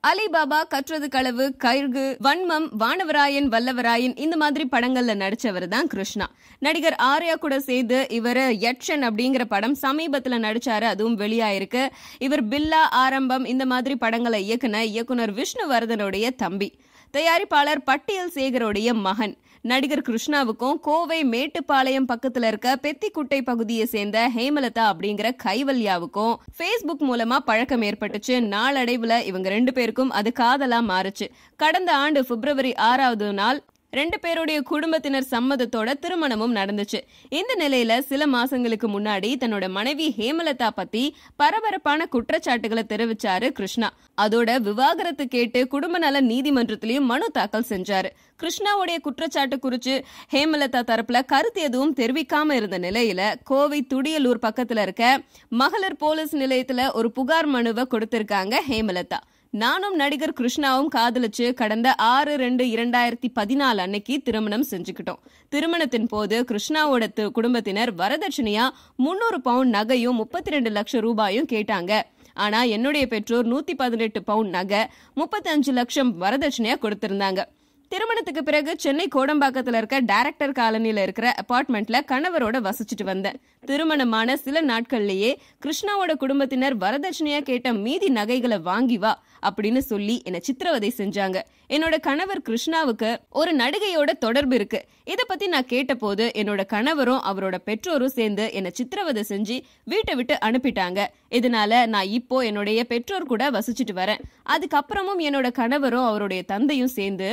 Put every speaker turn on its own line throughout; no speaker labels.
Alibaba, கற்றது களவு, கழுகு, வன்மம், வானவராயன், வல்லவராயன் இந்த மாதிரி படங்கள்ல நடிச்சவர் தான் கிருஷ்ணா. நடிகர் ஆர்யா கூட சேர்ந்து இவர் யட்சன் அப்படிங்கிற படம் சமீபத்துல நடிச்சாரு, அதுவும் வெளியாயிருக்கு. இவர் பில்லா, ஆரம்பம் இந்த மாதிரி படங்களை இயக்குன இயக்குனர் விஷ்ணுவர்தனுடைய தம்பி. தயாரிப்பாளர் பட்டியல் சேகருடைய மகன். நடிகர் கிருஷ்ணாவுக்கும் கோவை மேட்டுப்பாளையம் பக்கத்துல இருக்க பெத்திக்குட்டை பகுதியை சேர்ந்த ஹேமலதா அப்படிங்கிற கைவல்யாவுக்கும் ஃபேஸ்புக் மூலமா பழக்கம் ஏற்பட்டுச்சு. நாளடைவுல இவங்க 2 பேருக்கும் அது காதலா மாறுச்சு. கடந்த ஆண்டு பிப்ரவரி 6வது நாள் 2 பேருடைய குடும்பத்தினர் சம்மதத்தோட திருமணமும் நடந்துச்சு. இந்த நிலையில சில மாசங்களுக்கு முன்னாடி தன்னோட மனைவி ஹேமலதா பத்தி பரபரப்பான குற்றச்சாட்டுகளை தெரிவிச்சாரு கிருஷ்ணா. அதோட விவாகரத்து கேட்டு குடும்ப நல நீதிமன்றத்திலையும் மனு தாக்கல் செஞ்சாரு. கிருஷ்ணாவுடைய குற்றச்சாட்டு குறிச்சு ஹேமலதா தரப்புல கருத்து எதுவும் தெரிவிக்காம இருந்த நிலையில கோவை துடியலூர் பக்கத்துல இருக்க மகளிர் போலீஸ் நிலையத்துல ஒரு புகார் மனுவை கொடுத்திருக்காங்க ஹேமலதா. நானும் நடிகர் கிருஷ்ணாவும் காதலிச்சு கடந்த 6/2/2014 அன்னைக்கு திருமணம் செஞ்சுக்கிட்டோம். திருமணத்தின் போது கிருஷ்ணாவோட குடும்பத்தினர் வரதட்சணையா 300 பவுண்ட் நகையும் 32 லட்சம் ரூபாயும் கேட்டாங்க. ஆனா என்னுடைய பெற்றோர் 118 பவுண்ட் நகை 35 லட்சம் வரதட்சணையா கொடுத்திருந்தாங்க. திருமணத்துக்கு பிறகு சென்னை கோடம்பாக்கத்துல இருக்க டைரக்டர் காலனில இருக்கிற அபார்ட்மெண்ட்ல கணவரோட வசிச்சுட்டு வந்தேன். திருமணமான சில நாட்கள்லயே கிருஷ்ணாவோட குடும்பத்தினர் வரதட்சணையா கேட்ட மீதி நகைகளை வாங்கி வா அப்படின்னு சொல்லி என்ன சித்திரவதை செஞ்சாங்க. என்னோட கணவர் கிருஷ்ணாவுக்கு ஒரு நடிகையோட தொடர்பு இருக்கு. இத பத்தி நான் கேட்ட போது என்னோட கணவரும் அவரோட பெற்றோரும் சேர்ந்து என்ன சித்திரவதை செஞ்சு வீட்டை விட்டு அனுப்பிட்டாங்க. இதனால நான் இப்போ என்னுடைய பெற்றோர் கூட வசிச்சுட்டு வரேன். அதுக்கப்புறமும் என்னோட கணவரும் அவருடைய தந்தையும் சேர்ந்து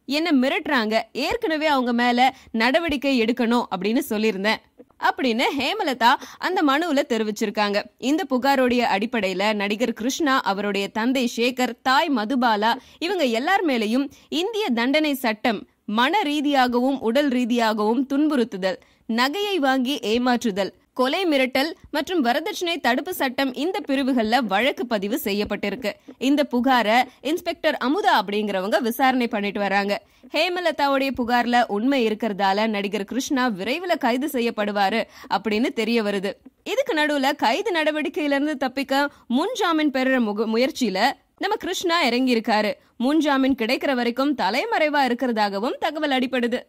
என்ன மிரட்டுறாங்க. ஏற்கனவே அவங்க மேல நடவடிக்கை எடுக்கணும் அப்படின்னு சொல்லியிருந்தேன் அப்படின்னு ஹேமலதா அந்த மனுவுல தெரிவிச்சிருக்காங்க. இந்த புகாரோடைய அடிப்படையில நடிகர் கிருஷ்ணா, அவருடைய தந்தை சேகர், தாய் மதுபாலா இவங்க எல்லார் மேலையும் இந்திய தண்டனை சட்டம் மன ரீதியாகவும் உடல் ரீதியாகவும் துன்புறுத்துதல், நகையை வாங்கி ஏமாற்றுதல், கொலை மிரட்டல் மற்றும் வரதட்சணை தடுப்பு சட்டம் இந்த பிரிவுகள்ல வழக்கு பதிவு செய்யப்பட்டிருக்கு. இந்த புகார இன்ஸ்பெக்டர் அமுதா அப்படிங்கிறவங்க விசாரணை பண்ணிட்டு வராங்க. ஹேமலதாவுடைய புகார்ல உண்மை இருக்கிறதால நடிகர் கிருஷ்ணா விரைவில் கைது செய்யப்படுவாரு அப்படின்னு தெரிய வருது. இதுக்கு நடுவுல கைது நடவடிக்கையிலிருந்து தப்பிக்க முன்ஜாமீன் பெற முயற்சியில நம்ம கிருஷ்ணா இறங்கி இருக்காரு. முன்ஜாமீன் கிடைக்கிற வரைக்கும் தலைமறைவா இருக்கிறதாகவும் தகவல் அடிப்படுது.